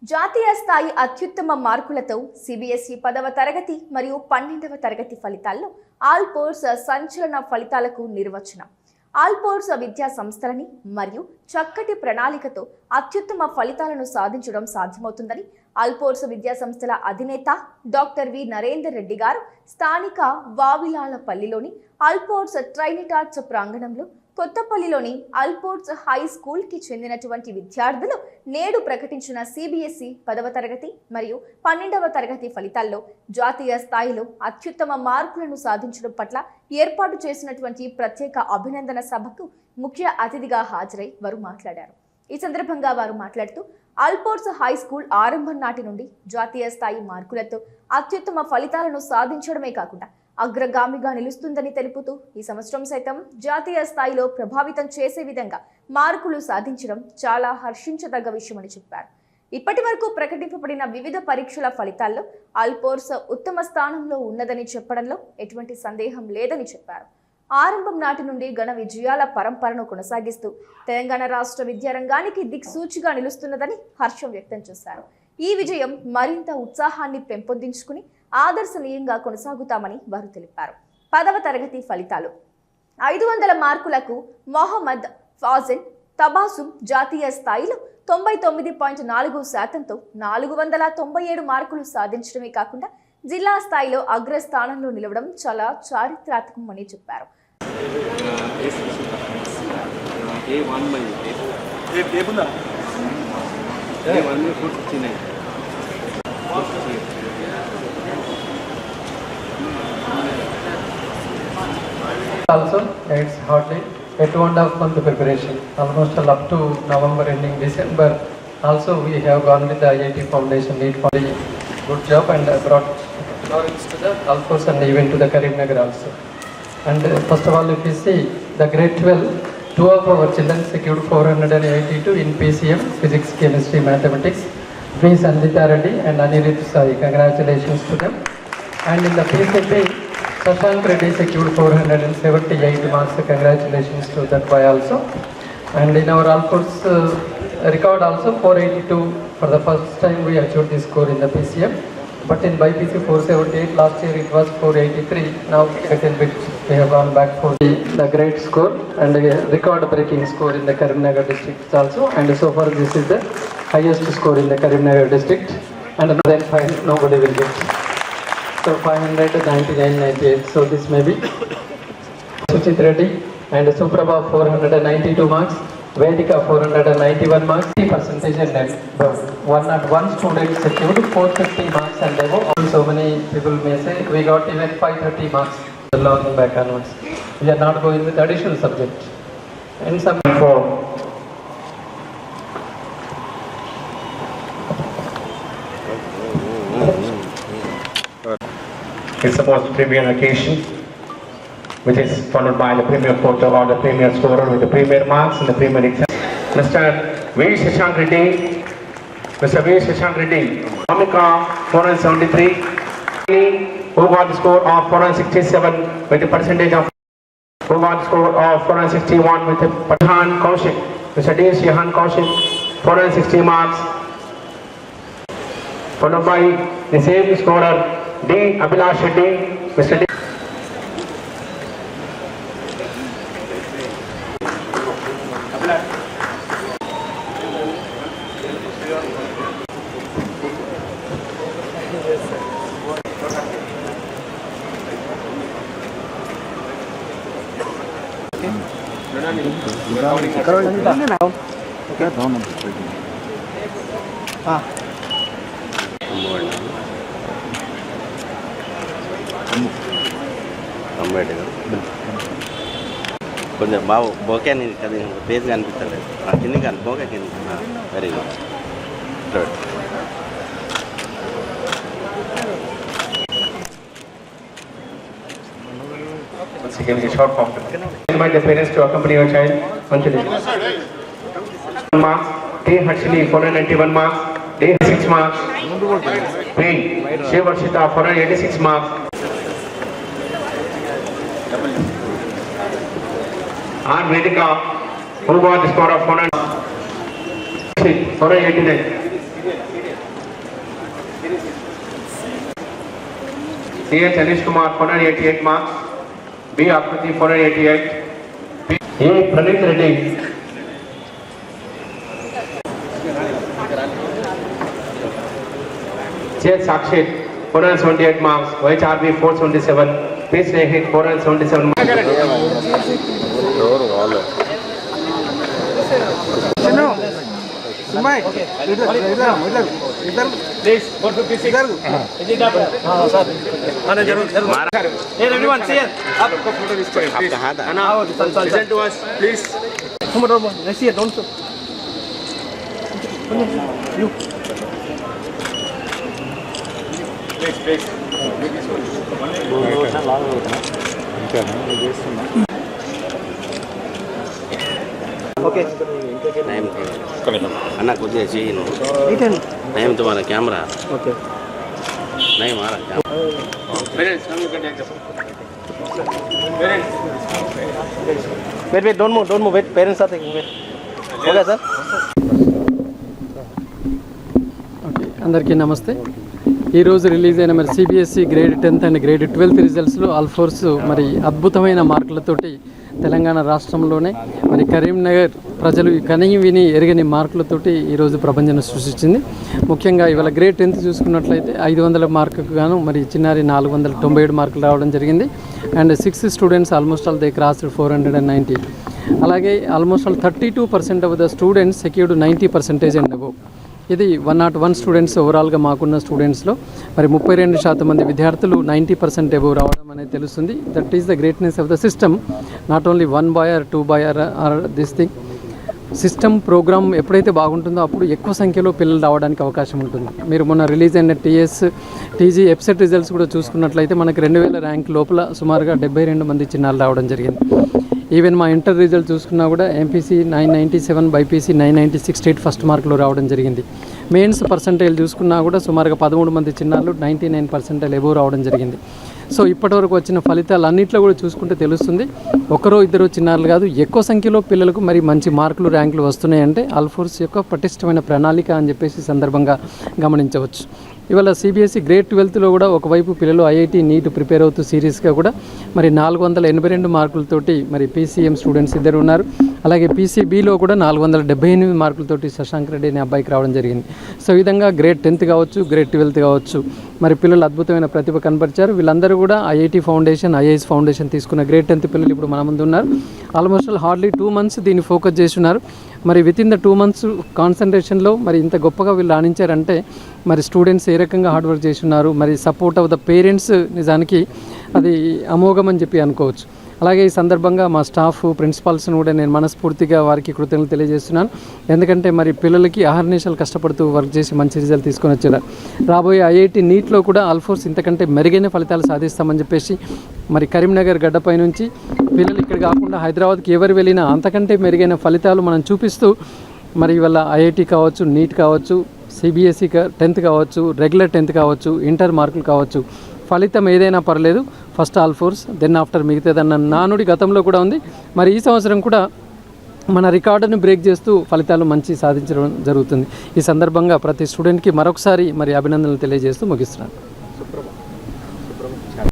జాతీయ స్థాయి అత్యుత్తమ మార్కులతో సిబిఎస్ఈ 10వ తరగతి మరియు 12వ తరగతి ఫలితాల్లో ఆల్ పోర్స్ సంచలన ఫలితాలకు నిర్వచనం. ఆల్ పోర్స్ విద్యా సంస్థలని మరియు చక్కటి ప్రణాళికతో అత్యుత్తమ ఫలితాలను సాధించడం సాధ్యమవుతుందని ఆల్ పోర్స్ విద్యా సంస్థల అధినేత డాక్టర్ వి నరేందర్ రెడ్డి గారు స్థానిక వావిలాలపల్లిలోని ఆల్ పోర్స్ ట్రైనిటాట్స్ ప్రాంగణంలో కొత్తపల్లిలోని అల్పోర్ట్స్ హై స్కూల్ కి చెందినటువంటి విద్యార్థులు నేడు ప్రకటించిన సిబిఎస్ఈ 10వ తరగతి మరియు 12వ తరగతి ఫలితాల్లో జాతీయ స్థాయిలో అత్యుత్తమ మార్కులను సాధించడం పట్ల ఏర్పాటు చేసినటువంటి ప్రత్యేక అభినందన సభకు ముఖ్య అతిథిగా హాజరై వారు మాట్లాడారు. ఈ సందర్భంగా వారు మాట్లాడుతూ అల్పోర్ట్స్ హై స్కూల్ ఆరంభం నాటి నుండి జాతీయ స్థాయి మార్కులతో అత్యుత్తమ ఫలితాలను సాధించడమే కాకుండా అగ్రగామిగా నిలుస్తుందని తెలుపుతూ ఈ సంవత్సరం సైతం జాతీయ స్థాయిలో ప్రభావితం చేసే విధంగా మార్కులు సాధించడం చాలా హర్షించదగ్గ విషయమని చెప్పారు. ఇప్పటి వరకు ప్రకటింపబడిన వివిధ పరీక్షల ఫలితాల్లో అల్పోర్స్ ఉత్తమ స్థానంలో ఉన్నదని చెప్పడంలో ఎటువంటి సందేహం లేదని చెప్పారు. ఆరంభం నాటి నుండి ఘన విజయాల పరంపరను కొనసాగిస్తూ తెలంగాణ రాష్ట్ర విద్యారంగానికి దిక్సూచిగా నిలుస్తున్నదని హర్షం వ్యక్తం చేశారు. ఈ విజయం మరింత ఉత్సాహాన్ని పెంపొందించుకుని ఆదర్శనీయంగా కొనసాగుతామని వారు తెలిపారు. 10వ తరగతి ఫలితాలు 500 మార్కులకు మొహమ్మద్ ఫాజిల్ తబాసుమ్ జాతీయ స్థాయిలో 99.4%తో 497 మార్కులు సాధించడమే కాకుండా జిల్లా స్థాయిలో అగ్రస్థానంలో నిలవడం చాలా చారిత్రాత్మకమని చెప్పారు. Also, it's hardly a 2.5 month preparation, almost up to November ending December. Also, we have gone with the IIT Foundation lead for the good job and brought knowledge to the Alphors and even to the Karimnagar also. And first of all, if you see the grade 12, two of our children secured 482 in PCM, Physics, Chemistry, Mathematics. V. Sandhita Reddy and Anirudh Sai, congratulations to them. And in the PCB, Shashank Reddy secured 478 marks, congratulations to that boy also. And in our Alphors record also 482, for the first time we achieved this score in the PCM. But in BPC 478, last year it was 483, now second bit we have gone back for the great score and record breaking score in the Karimnagar district also. And so far this is the highest score in the Karimnagar district, and then 5 nobody will get. So 599.98. So this may be Suchit Reddy and Suprabha 492 marks, Vedika 491 marks, 30% and then one student secured 450 marks and above. So many people may say we got even 530 marks. Long back onwards. We are not going with additional subject. And some for it's the most premier occasion, which is followed by the premier photo or the premier scorer with the premier marks and the premier exam. Mr. V. Shashank Reddy, Mr. V. Shashank Reddy, Amika 473, who got the score of 467 with the percentage of, who got the score of 461 with the Shahan Kaushik, Mr. D. Shahan Kaushik, 460 marks, followed by the same scorer D. Abhilash Reddy, Mr. D. కొంచెం బాగా bouquet అని అది page కనిపిస్తలేదు కింది కానీ bouquet కింది very good. Once again, a short form. Invite the parents to accompany your child. Marks. D. Harshini 491 marks. D. 6 marks. B. Shivarshita 486 marks. R. Vedika, who got the score of 489. C.H. Anish Kumar 488 marks. B. Akriti 488. A. Pranit Reddy. J. Sakshit 478 marks. YHRB 477. P. Snehit 477 marks. Everyone, see it. Up. आपका हाथ है Now, listen to us, please. Come on, let's see it. Don't. You. Okay. Time अन्ना कुछ चाहिए no time तुम्हारा camera Okay. नहीं हमारा camera Parents, now you can take the Wait, don't move. Wait, parents are taking. Wait. Okay, sir. Okay అందరికీ నమస్తే. ఈరోజు release అయిన మరి CBSE grade 10th and grade 12th రిజల్ట్స్లో ఆల్ఫోర్స్ మరి అద్భుతమైన మార్కులతోటి తెలంగాణ రాష్ట్రంలోనే మరి కరీంనగర్ ప్రజలు కని విని ఎరగని మార్కులతోటి ఈరోజు ప్రపంచం సృష్టించింది. ముఖ్యంగా ఇవాళ గ్రేడ్ 10th చూసుకున్నట్లయితే 500 మార్కుకు గాను మరి చిన్నారి 497 మార్కులు రావడం జరిగింది. And 6 students almost all they crossed 490. అలాగే almost all 32% of the students secured 90% and above. ఇది 101 స్టూడెంట్స్ ఓవరాల్గా మాకున్న స్టూడెంట్స్లో మరి 32% మంది విద్యార్థులు 90% అబోవ్ రావడం అనేది తెలుస్తుంది. That is the greatness of the system. Not only 1 boy or 2 boy or this thing. System program ఎప్పుడైతే బాగుంటుందో అప్పుడు ఎక్కువ సంఖ్యలో పిల్లలు రావడానికి అవకాశం ఉంటుంది. మీరు మొన్న రిలీజ్ అయిన టీజీ ఎప్సెట్ రిజల్ట్స్ కూడా చూసుకున్నట్లయితే మనకి 2000 ర్యాంక్ లోపల సుమారుగా 72 మంది చిన్నారులు రావడం జరిగింది. ఈవెన్ మా ఇంటర్ రిజల్ట్ చూసుకున్నా కూడా ఎంపీసీ 997, బైపీసీ 996 స్టేట్ ఫస్ట్ మార్కులు రావడం జరిగింది. మెయిన్స్ పర్సంటేజ్ చూసుకున్నా కూడా సుమారుగా 13 మంది చిన్నారులు 99% ఎబోవ్ రావడం జరిగింది. సో ఇప్పటివరకు వచ్చిన ఫలితాలు అన్నింటిలో కూడా చూసుకుంటే తెలుస్తుంది, ఒకరో ఇద్దరు చిన్నారులు కాదు, ఎక్కువ సంఖ్యలో పిల్లలకు మరి మంచి మార్కులు ర్యాంకులు వస్తున్నాయంటే ఆల్ఫోర్స్ యొక్క పటిష్టమైన ప్రణాళిక అని చెప్పేసి సందర్భంగా గమనించవచ్చు. ఇవాళ సిబిఎస్ఈ గ్రేడ్ 12th కూడా ఒకవైపు పిల్లలు ఐఐటి నీట్ ప్రిపేర్ అవుతూ సీరియస్గా కూడా మరి 482 మార్కులతోటి మరి పీసీఎం స్టూడెంట్స్ ఇద్దరు ఉన్నారు. అలాగే పీసీబీలో కూడా 478 మార్కులతోటి శశాంక్ రెడ్డి అనే అబ్బాయికి రావడం జరిగింది. సో ఈ విధంగా గ్రేడ్ 10th కావచ్చు, గ్రేడ్ 12th కావచ్చు, మరి పిల్లలు అద్భుతమైన ప్రతిభ కనపరిచారు. వీళ్ళందరూ కూడా ఐఐటి ఫౌండేషన్, ఐఏఎస్ ఫౌండేషన్ తీసుకున్న గ్రేడ్ 10th పిల్లలు ఇప్పుడు మన ముందు ఉన్నారు. ఆల్మోస్ట్ హార్డ్లీ 2 months దీన్ని ఫోకస్ చేస్తున్నారు. మరి వితిన్ ద 2 months కాన్సన్ట్రేషన్లో మరి ఇంత గొప్పగా వీళ్ళు రాణించారంటే మరి స్టూడెంట్స్ ఏ రకంగా హార్డ్ వర్క్ చేస్తున్నారు, మరి సపోర్ట్ ఆఫ్ ద పేరెంట్స్ నిజానికి అది అమోఘం అని చెప్పి అనుకోవచ్చు. అలాగే ఈ సందర్భంగా మా స్టాఫ్, ప్రిన్సిపాల్స్ను కూడా నేను మనస్ఫూర్తిగా వారికి కృతజ్ఞతలు తెలియజేస్తున్నాను. ఎందుకంటే మరి పిల్లలకి అహర్నిశలు కష్టపడుతూ వర్క్ చేసి మంచి రిజల్ట్ తీసుకొని వచ్చారు. రాబోయే ఐఐటి నీట్లో కూడా ఆల్ఫోర్స్ ఇంతకంటే మెరుగైన ఫలితాలు సాధిస్తామని చెప్పేసి మరి కరీంనగర్ గడ్డపై నుంచి పిల్లలు ఇక్కడ కాకుండా హైదరాబాద్కి ఎవరు వెళ్ళినా అంతకంటే మెరుగైన ఫలితాలు మనం చూపిస్తూ మరి ఇవాళ ఐఐటి కావచ్చు, నీట్ కావచ్చు, సిబిఎస్ఈ 10th కావచ్చు, రెగ్యులర్ 10th కావచ్చు, ఇంటర్ మార్కులు కావచ్చు, ఫలితం ఏదైనా పర్లేదు, ఫస్ట్ ఆల్ఫోర్స్ దెన్ ఆఫ్టర్ మిగతాదన్న నానుడి గతంలో కూడా ఉంది. మరి ఈ సంవత్సరం కూడా మన రికార్డును బ్రేక్ చేస్తూ ఫలితాలు మంచి సాధించడం జరుగుతుంది. ఈ సందర్భంగా ప్రతి స్టూడెంట్కి మరొకసారి మరి అభినందనలు తెలియజేస్తూ ముగిస్తున్నాను.